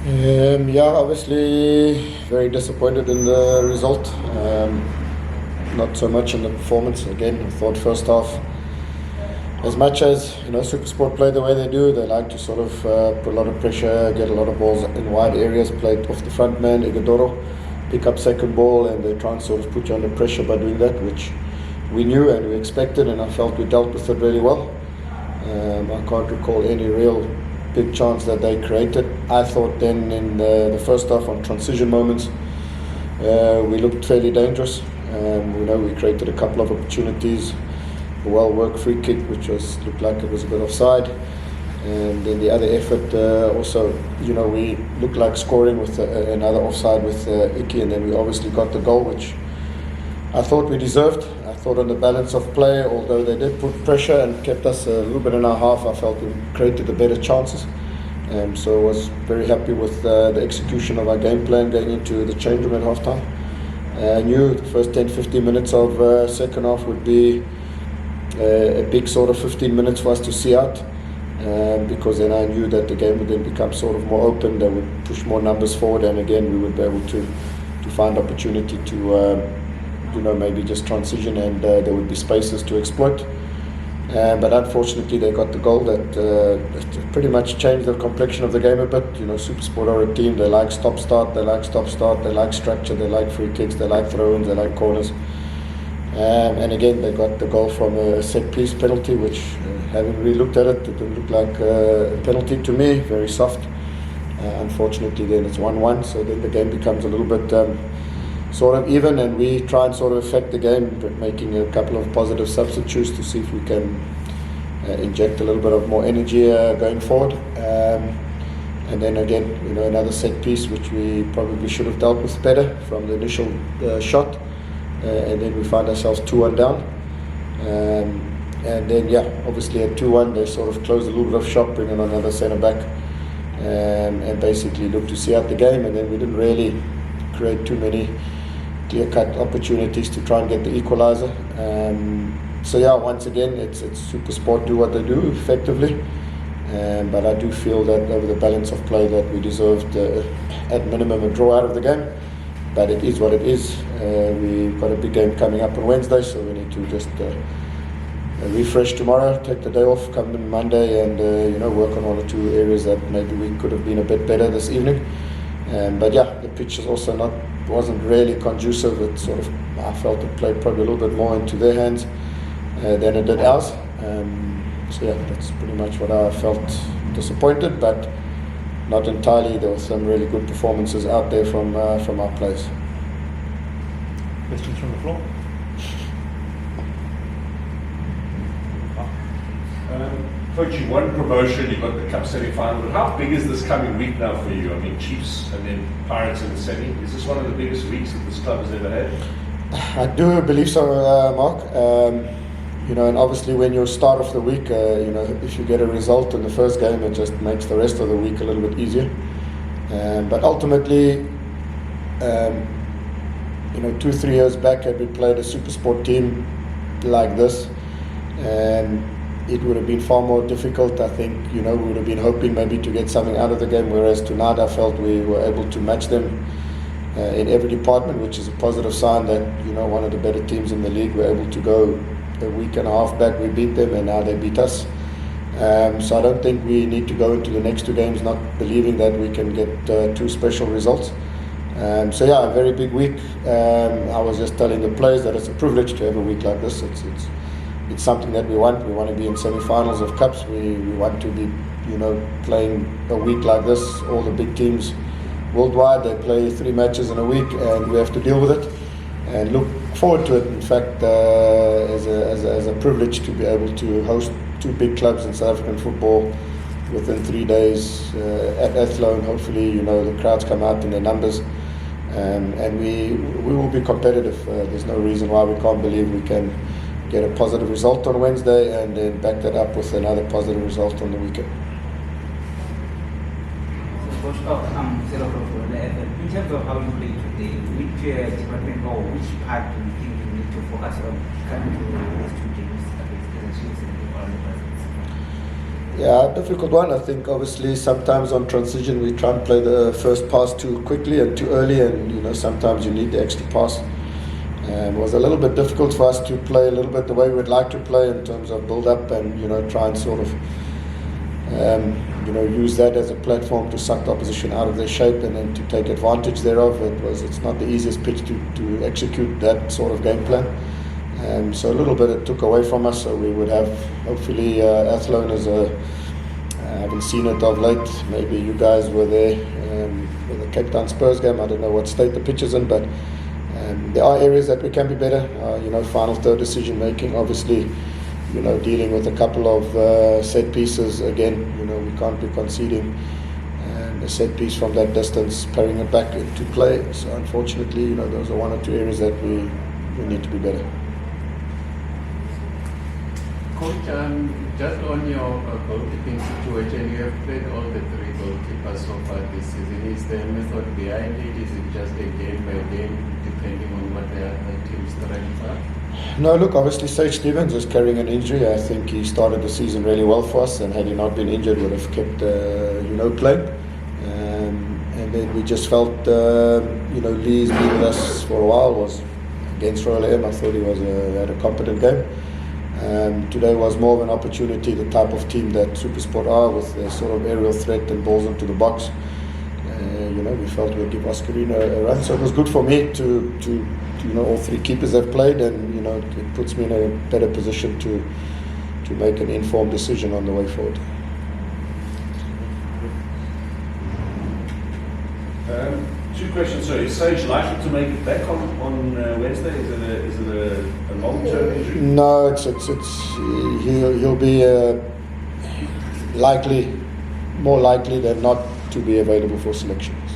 Yeah, obviously very disappointed in the result. Not so much in the performance. Again, I thought first half, as much as SuperSport play the way they do, they like to sort of put a lot of pressure, get a lot of balls in wide areas, play off the front man, Igadoro, pick up second ball, and they try and sort of put you under pressure by doing that, which we knew and we expected, and I felt we dealt with it really well. I can't recall any real big chance that they created. I thought then in the first half on transition moments, we looked fairly dangerous. We created a couple of opportunities, a well-worked free kick, which looked like it was a bit offside. And then the other effort also, we looked like scoring with another offside with Iki, and then we obviously got the goal, which I thought we deserved. I thought on the balance of play, although they did put pressure and kept us a little bit in our half, I felt we created the better chances. So I was very happy with the execution of our game plan going into the change room at half-time. I knew the first 10-15 minutes of second half would be a big sort of 15 minutes for us to see out, because then I knew that the game would then become sort of more open, they would push more numbers forward, and again we would be able to find opportunity to maybe just transition, and there would be spaces to exploit. But unfortunately they got the goal that pretty much changed the complexion of the game a bit. SuperSport are a team, they like stop-start, they like structure, they like free kicks, they like throw-ins, they like corners. And again, they got the goal from a set-piece penalty, which, having really looked at it, it didn't look like a penalty to me, very soft. Unfortunately then it's 1-1, so then the game becomes a little bit sort of even, and we try and sort of affect the game, making a couple of positive substitutes to see if we can inject a little bit of more energy going forward. And then again, another set piece which we probably should have dealt with better from the initial shot, and then we find ourselves 2-1 down. And then obviously at 2-1 they sort of closed a little bit of shop, bringing on another centre back, and basically looked to see out the game, and then we didn't really create too many clear-cut opportunities to try and get the equaliser. So once again, it's SuperSport do what they do effectively, but I do feel that over the balance of play that we deserved at minimum a draw out of the game. But it is what it is. We've got a big game coming up on Wednesday, so we need to just refresh tomorrow, take the day off, come in Monday, and work on one or two areas that maybe we could have been a bit better this evening. But the pitch is also wasn't really conducive. It sort of, I felt it played probably a little bit more into their hands than it did ours. So that's pretty much what I felt. Disappointed, but not entirely. There were some really good performances out there from our players. Questions from the floor? Coach, you won promotion, you got the cup semi-final, but how big is this coming week now for you? I mean, Chiefs and then Pirates in the semi. Is this one of the biggest weeks that this club has ever had? I do believe so, Mark. And obviously when you start off the week, if you get a result in the first game, it just makes the rest of the week a little bit easier. But ultimately, 2-3 years back, had we played a SuperSport team like this, it would have been far more difficult. I think, we would have been hoping maybe to get something out of the game, whereas tonight I felt we were able to match them in every department, which is a positive sign that, one of the better teams in the league were able to go a week and a half back. We beat them and now they beat us. So I don't think we need to go into the next two games not believing that we can get two special results. A very big week. I was just telling the players that it's a privilege to have a week like this. It's something that we want. We want to be in semi-finals of cups. We want to be, playing a week like this. All the big teams worldwide, they play 3 matches in a week, and we have to deal with it and look forward to it. In fact, as a privilege to be able to host 2 big clubs in South African football within 3 days at Athlone. Hopefully, the crowds come out in their numbers, and we will be competitive. There's no reason why we can't believe we can get a positive result on Wednesday and then back that up with another positive result on the weekend. Coach, in terms of how you play today, which department or which part do you think you need to focus on coming to these 2 games against the Chiefs and the Yeah, difficult one. I think obviously sometimes on transition we try and play the first pass too quickly and too early, and sometimes you need the extra pass. It was a little bit difficult for us to play a little bit the way we would like to play in terms of build up and try and sort of use that as a platform to suck the opposition out of their shape and then to take advantage thereof. It's not the easiest pitch to execute that sort of game plan. So a little bit it took away from us. So we would have hopefully Athlone as I haven't seen it of late. Maybe you guys were there with the Cape Town Spurs game. I don't know what state the pitch is in, but there are areas that we can be better. Final third decision making. Obviously, dealing with a couple of set pieces. Again, we can't be conceding a set piece from that distance, parrying it back into play. So unfortunately, those are one or two areas that we need to be better. Coach, just on your goalkeeping situation, you have played all the three goalkeepers so far this season. Is there a method behind it? Is it just a game by game, depending on what the team's strengths are? No, look, obviously Sage Stevens is carrying an injury. I think he started the season really well for us, and had he not been injured, would have kept playing. And then we just felt Lee's been with us for a while. Was against Royal AM. I thought he had a competent game. Today was more of an opportunity, the type of team that SuperSport are, with their sort of aerial threat and balls into the box. We felt we'd give Oscarina a run, so it was good for me to all three keepers have played, and it puts me in a better position to make an informed decision on the way forward. Two questions. So is Sage likely to make it back on Wednesday? Is it a long-term injury? No, he'll be more likely than not to be available for selections.